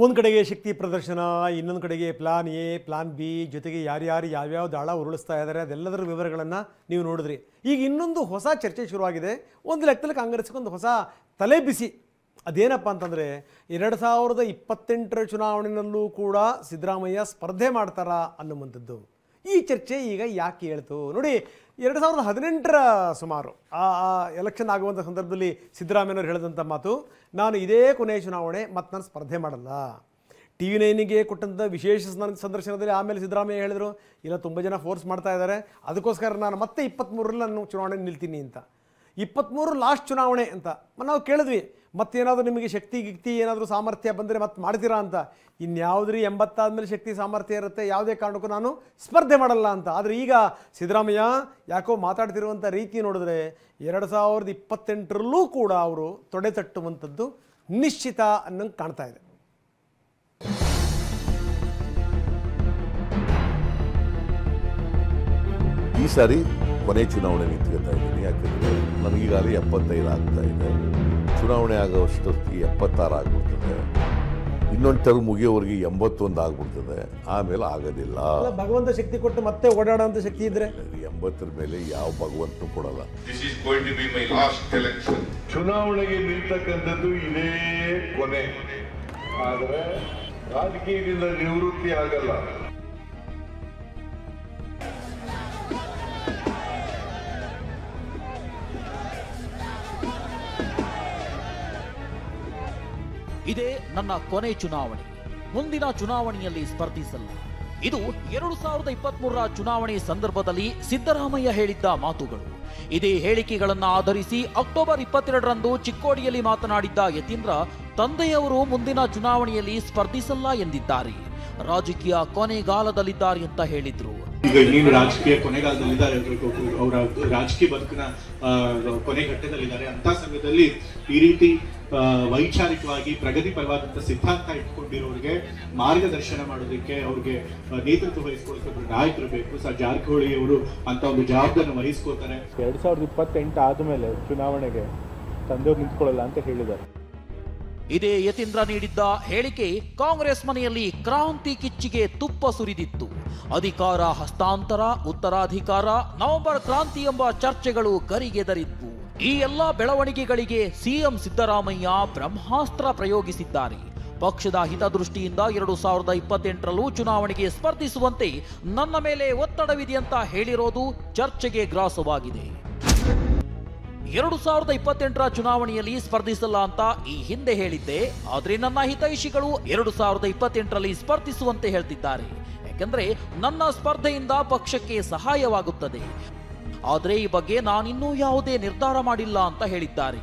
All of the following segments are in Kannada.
ಒಂದು ಕಡೆಗೆ ಶಕ್ತಿ ಪ್ರದರ್ಶನ, ಇನ್ನೊಂದು ಕಡೆಗೆ ಪ್ಲಾನ್ ಎ, ಪ್ಲಾನ್ ಬಿ, ಜೊತೆಗೆ ಯಾರ್ಯಾರು ಯಾವ್ಯಾವ ದಾಳ ಉರುಳಿಸ್ತಾ ಇದ್ದಾರೆ ಅದೆಲ್ಲದರ ವಿವರಗಳನ್ನು ನೀವು ನೋಡಿದ್ರಿ. ಈಗ ಇನ್ನೊಂದು ಹೊಸ ಚರ್ಚೆ ಶುರುವಾಗಿದೆ. ಒಂದು ಲೆಕ್ಕದಲ್ಲಿ ಕಾಂಗ್ರೆಸ್ಗೆ ಒಂದು ಹೊಸ ತಲೆ ಬಿಸಿ. ಅದೇನಪ್ಪ ಅಂತಂದರೆ 2028 ಚುನಾವಣೆಯಲ್ಲೂ ಕೂಡ ಸಿದ್ದರಾಮಯ್ಯ ಸ್ಪರ್ಧೆ ಮಾಡ್ತಾರಾ ಅನ್ನುವಂಥದ್ದು. ಈ ಚರ್ಚೆ ಈಗ ಯಾಕೆ ಹೇಳ್ತು ನೋಡಿ. 2018 ಸುಮಾರು ಆ ಎಲೆಕ್ಷನ್ ಆಗುವಂಥ ಸಂದರ್ಭದಲ್ಲಿ ಸಿದ್ದರಾಮಯ್ಯನವರು ಹೇಳಿದಂಥ ಮಾತು, ನಾನು ಇದೇ ಕೊನೆಯ ಚುನಾವಣೆ ಮತ್ತು ನಾನು ಸ್ಪರ್ಧೆ ಮಾಡಲ್ಲ. TV9ಗೆ ಕೊಟ್ಟಂಥ ವಿಶೇಷ ಸಂದರ್ಶನದಲ್ಲಿ ಆಮೇಲೆ ಸಿದ್ದರಾಮಯ್ಯ ಹೇಳಿದರು, ಇಲ್ಲ ತುಂಬ ಜನ ಫೋರ್ಸ್ ಮಾಡ್ತಾ ಇದ್ದಾರೆ, ಅದಕ್ಕೋಸ್ಕರ ನಾನು ಮತ್ತೆ 23ರಲ್ಲಿ ನಾನು ಚುನಾವಣೆ ನಿಲ್ತೀನಿ ಅಂತ. 23 ಲಾಸ್ಟ್ ಚುನಾವಣೆ ಅಂತ ನಾವು ಕೇಳಿದ್ವಿ. ಮತ್ತೇನಾದರೂ ನಿಮಗೆ ಶಕ್ತಿ ಗಿಕ್ತಿ ಏನಾದರೂ ಸಾಮರ್ಥ್ಯ ಬಂದರೆ ಮತ್ತೆ ಮಾಡ್ತೀರಾ ಅಂತ. ಇನ್ಯಾವುದ್ರಿ 80 ಆದಮೇಲೆ ಶಕ್ತಿ ಸಾಮರ್ಥ್ಯ ಇರುತ್ತೆ, ಯಾವುದೇ ಕಾರಣಕ್ಕೂ ನಾನು ಸ್ಪರ್ಧೆ ಮಾಡಲ್ಲ ಅಂತ. ಆದರೆ ಈಗ ಸಿದ್ದರಾಮಯ್ಯ ಯಾಕೋ ಮಾತಾಡ್ತಿರುವಂಥ ರೀತಿ ನೋಡಿದ್ರೆ 2028ರಲ್ಲೂ ಕೂಡ ಅವರು ತೊಡೆ ತಟ್ಟುವಂಥದ್ದು ನಿಶ್ಚಿತ ಅನ್ನಂಗೆ ಕಾಣ್ತಾ ಇದೆ. ಈ ಸಾರಿ ಕೊನೆ ಚುನಾವಣೆ ನಿಂತ್ಕೊತಾ ಇದ್ದೀನಿ. ಯಾಕಂದರೆ ನನಗೀಗಾಗಲೇ 75 ಆಗ್ತಾ ಇದೆ. ಚುನಾವಣೆ ಆಗೋಷ್ಟೊತ್ತಿಗೆ 76 ಆಗ್ಬಿಡ್ತದೆ. ಇನ್ನೊಂದು ಟರ್ಮ್ ಮುಗಿಯೋವರೆಗೆ 81 ಆಗ್ಬಿಡ್ತದೆ. ಆಮೇಲೆ ಆಗೋದಿಲ್ಲ. ಭಗವಂತ ಶಕ್ತಿ ಕೊಟ್ಟು ಮತ್ತೆ ಓಡಾಡೋಂಥ ಶಕ್ತಿ ಇದ್ರೆ 80ರ ಮೇಲೆ ಯಾವ ಭಗವಂತನೂ ಕೊಡಲ್ಲ. ಚುನಾವಣೆಗೆ ನಿಲ್ತಕ್ಕಂಥದ್ದು ಇದೇ ಕೊನೆ. ಆದರೆ ರಾಜಕೀಯದಿಂದ ನಿವೃತ್ತಿ ಆಗಲ್ಲ. ಇದೇ ನನ್ನ ಕೊನೆ ಚುನಾವಣೆ, ಮುಂದಿನ ಚುನಾವಣೆಯಲ್ಲಿ ಸ್ಪರ್ಧಿಸಲ್ಲ. ಇದು 2023ರ ಚುನಾವಣೆ ಸಂದರ್ಭದಲ್ಲಿ ಸಿದ್ದರಾಮಯ್ಯ ಹೇಳಿದ್ದ ಮಾತುಗಳು. ಇದೇ ಹೇಳಿಕೆಗಳನ್ನು ಆಧರಿಸಿ ಅಕ್ಟೋಬರ್ 22ರಂದು ಚಿಕ್ಕೋಡಿಯಲ್ಲಿ ಮಾತನಾಡಿದ್ದ ಯತೀಂದ್ರ, ತಂದೆಯವರು ಮುಂದಿನ ಚುನಾವಣೆಯಲ್ಲಿ ಸ್ಪರ್ಧಿಸಲ್ಲ ಎಂದಿದ್ದಾರೆ. ರಾಜಕೀಯ ಕೊನೆಗಾಲದಲ್ಲಿದ್ದಾರೆ ಅಂತ ಹೇಳಿದ್ರು. ಈಗ ಇನ್ನೇನು ರಾಜಕೀಯ ಕೊನೆಗಾಲದಲ್ಲಿದ್ದಾರೆ, ಅವರ ರಾಜಕೀಯ ಬದುಕಿನ ಕೊನೆ ಘಟ್ಟದಲ್ಲಿದ್ದಾರೆ. ಅಂತ ಸಮಯದಲ್ಲಿ ಈ ರೀತಿ ವೈಚಾರಿಕವಾಗಿ ಪ್ರಗತಿಪರವಾದಂತಹ ಸಿದ್ಧಾಂತ ಇಟ್ಕೊಂಡಿರೋರಿಗೆ ಮಾರ್ಗದರ್ಶನ ಮಾಡೋದಕ್ಕೆ, ಅವ್ರಿಗೆ ನೇತೃತ್ವ ವಹಿಸ್ಕೊಳ್ಳೋಕೆ ನಾಯಕರು ಬೇಕು. ಸರ್ ಜಾರಕಿಹೊಳಿ ಅವರು ಅಂತ ಒಂದು ಜವಾಬ್ದಾರಿಯನ್ನು ವಹಿಸ್ಕೋತಾರೆ. 2028 ಆದ್ಮೇಲೆ ಚುನಾವಣೆಗೆ ತಂದೆಯವರು ನಿಂತ್ಕೊಳ್ಳಲ್ಲ ಅಂತ ಹೇಳಿದ್ದಾರೆ. ಇದೇ ಯತೀಂದ್ರ ನೀಡಿದ್ದ ಹೇಳಿಕೆ ಕಾಂಗ್ರೆಸ್ ಮನೆಯಲ್ಲಿ ಕ್ರಾಂತಿ ಕಿಚ್ಚಿಗೆ ತುಪ್ಪ ಸುರಿದಿತ್ತು. ಅಧಿಕಾರ ಹಸ್ತಾಂತರ, ಉತ್ತರಾಧಿಕಾರ, ನವೆಂಬರ್ ಕ್ರಾಂತಿ ಎಂಬ ಚರ್ಚೆಗಳು ಗರಿಗೆದರಿದ್ವು. ಈ ಎಲ್ಲಾ ಬೆಳವಣಿಗೆಗಳಿಗೆ ಸಿಎಂ ಸಿದ್ದರಾಮಯ್ಯ ಬ್ರಹ್ಮಾಸ್ತ್ರ ಪ್ರಯೋಗಿಸಿದ್ದಾರೆ. ಪಕ್ಷದ ಹಿತದೃಷ್ಟಿಯಿಂದ 2028ರಲ್ಲೂ ಚುನಾವಣೆಗೆ ಸ್ಪರ್ಧಿಸುವಂತೆ ನನ್ನ ಮೇಲೆ ಒತ್ತಡವಿದೆ ಅಂತ ಹೇಳಿರೋದು ಚರ್ಚೆಗೆ ಗ್ರಾಸವಾಗಿದೆ. 2028ರ ಚುನಾವಣೆಯಲ್ಲಿ ಸ್ಪರ್ಧಿಸಲ್ಲ ಅಂತ ಈ ಹಿಂದೆ ಹೇಳಿದ್ದೆ. ಆದ್ರೆ ನನ್ನ ಹಿತೈಷಿಗಳು 2028ರಲ್ಲಿ ಸ್ಪರ್ಧಿಸುವಂತೆ ಹೇಳ್ತಿದ್ದಾರೆ. ಯಾಕೆಂದ್ರೆ ನನ್ನ ಸ್ಪರ್ಧೆಯಿಂದ ಪಕ್ಷಕ್ಕೆ ಸಹಾಯವಾಗುತ್ತದೆ. ಆದರೆ ಈ ಬಗ್ಗೆ ನಾನಿನ್ನೂ ಯಾವುದೇ ನಿರ್ಧಾರ ಮಾಡಿಲ್ಲ ಅಂತ ಹೇಳಿದ್ದಾರೆ.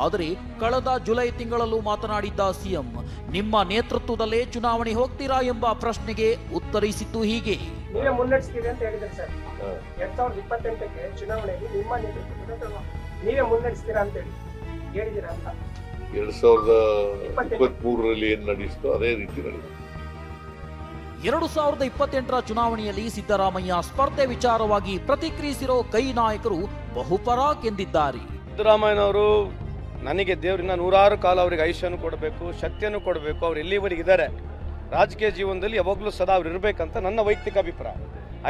ಆದರೆ ಕಳೆದ ಜುಲೈ ತಿಂಗಳಲ್ಲೂ ಮಾತನಾಡಿದ್ದ ಸಿಎಂ, ನಿಮ್ಮ ನೇತೃತ್ವದಲ್ಲೇ ಚುನಾವಣೆ ಹೋಗ್ತೀರಾ ಎಂಬ ಪ್ರಶ್ನೆಗೆ ಉತ್ತರಿಸಿದ್ದು ಹೀಗೆ. ನೀವೇ ಮುನ್ನಡೆಸ್ತೀರಿ ಅಂತ ಹೇಳಿದ್ರೆ ಸರ್, 2028ಕ್ಕೆ ಚುನಾವಣೆಗೆ ನಿಮ್ಮ ನೇತೃತ್ವದ ನೀವೇ ಮುನ್ನಡೆಸ್ತೀರಾ ಅಂತ ಹೇಳಿದ್ದೀರಾ ಅಂತ. 2023ರಲ್ಲಿ ಏನ್ ನಡೆಯಿತೋ ಅದೇ ರೀತಿ ನಡೆಯಿತು. 2028ರ ಚುನಾವಣೆಯಲ್ಲಿ ಸಿದ್ದರಾಮಯ್ಯ ಸ್ಪರ್ಧೆ ವಿಚಾರವಾಗಿ ಪ್ರತಿಕ್ರಿಯಿಸಿರೋ ಕೈ ನಾಯಕರು ಬಹುಪರಾಕ್ ಎಂದಿದ್ದಾರೆ. ಸಿದ್ದರಾಮಯ್ಯನವರು ನನಗೆ ದೇವರಿಂದ 100 ಕಾಲ ಅವರಿಗೆ ಆಯುಷ್ಯನು ಕೊಡಬೇಕು, ಶಕ್ತಿಯನ್ನು ಕೊಡಬೇಕು. ಅವ್ರು ಎಲ್ಲಿವರೆಗಿದ್ದಾರೆ ರಾಜಕೀಯ ಜೀವನದಲ್ಲಿ ಯಾವಾಗಲೂ ಸದಾ ಅವ್ರು ಇರಬೇಕಂತ ನನ್ನ ವೈಯಕ್ತಿಕ ಅಭಿಪ್ರಾಯ.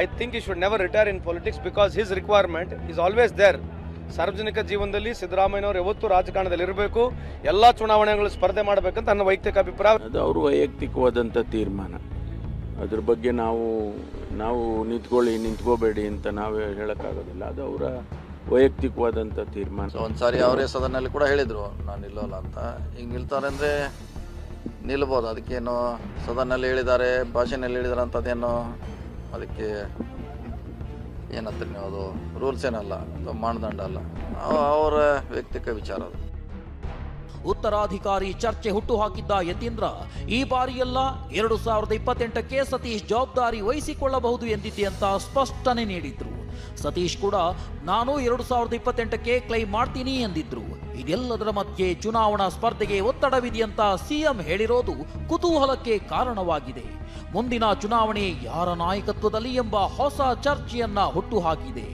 I think he should never retire in politics because his requirement is always there. ಸಾರ್ವಜನಿಕ ಜೀವನದಲ್ಲಿ ಸಿದ್ದರಾಮಯ್ಯನವರು ಯಾವತ್ತೂ ರಾಜಕಾರಣದಲ್ಲಿ ಇರಬೇಕು, ಎಲ್ಲ ಚುನಾವಣೆಗಳು ಸ್ಪರ್ಧೆ ಮಾಡಬೇಕಂತ ನನ್ನ ವೈಯಕ್ತಿಕ ಅಭಿಪ್ರಾಯ. ಅದು ಅವರು ವೈಯಕ್ತಿಕವಾದಂಥ ತೀರ್ಮಾನ. ಅದ್ರ ಬಗ್ಗೆ ನಾವು ನಿಂತ್ಕೋಬೇಡಿ ಅಂತ ನಾವೇ ಹೇಳೋಕ್ಕಾಗೋದಿಲ್ಲ. ಅದು ಅವರ ವೈಯಕ್ತಿಕವಾದಂಥ ತೀರ್ಮಾನ. ಒಂದ್ಸಾರಿ ಅವರೇ ಸದನಲ್ಲಿ ಕೂಡ ಹೇಳಿದರು ನಾನು ನಿಲ್ಲೋಲ್ಲ ಅಂತ. ಈಗ ನಿಲ್ತಾರೆ ಅಂದರೆ ನಿಲ್ಬೋದು. ಅದಕ್ಕೇನು ಸದನಲ್ಲಿ ಹೇಳಿದ್ದಾರೆ, ಭಾಷೆನಲ್ಲಿ ಹೇಳಿದ್ದಾರೆ ಅಂತದೇನು ಅದಕ್ಕೆ ಏನಂತ ನೀವು, ಅದು ರೂಲ್ಸ್ ಏನಲ್ಲ, ಅದು ಮಾನದಂಡ ಅಲ್ಲ, ಅವರ ವೈಯಕ್ತಿಕ ವಿಚಾರ ಅದು. ಉತ್ತರಾಧಿಕಾರಿ ಚರ್ಚೆ ಹುಟ್ಟುಹಾಕಿದ್ದ ಯತೀಂದ್ರ, ಈ ಬಾರಿಯೆಲ್ಲ 2028ಕ್ಕೆ ಸತೀಶ್ ಜವಾಬ್ದಾರಿ ವಹಿಸಿಕೊಳ್ಳಬಹುದು ಎಂದಿದ್ದೆ ಅಂತ ಸ್ಪಷ್ಟನೆ ನೀಡಿದ್ರು. ಸತೀಶ್ ಕೂಡ ನಾನು 2028ಕ್ಕೆ ಕ್ಲೈಮ್ ಮಾಡ್ತೀನಿ ಎಂದಿದ್ರು. ಇದೆಲ್ಲದರ ಮಧ್ಯೆ ಚುನಾವಣಾ ಸ್ಪರ್ಧೆಗೆ ಒತ್ತಡವಿದೆಯಂತ ಸಿಎಂ ಹೇಳಿರೋದು ಕುತೂಹಲಕ್ಕೆ ಕಾರಣವಾಗಿದೆ. ಮುಂದಿನ ಚುನಾವಣೆ ಯಾರ ನಾಯಕತ್ವದಲ್ಲಿ ಎಂಬ ಹೊಸ ಚರ್ಚೆಯನ್ನ ಹುಟ್ಟುಹಾಕಿದೆ.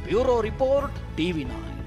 Bureau report TV9.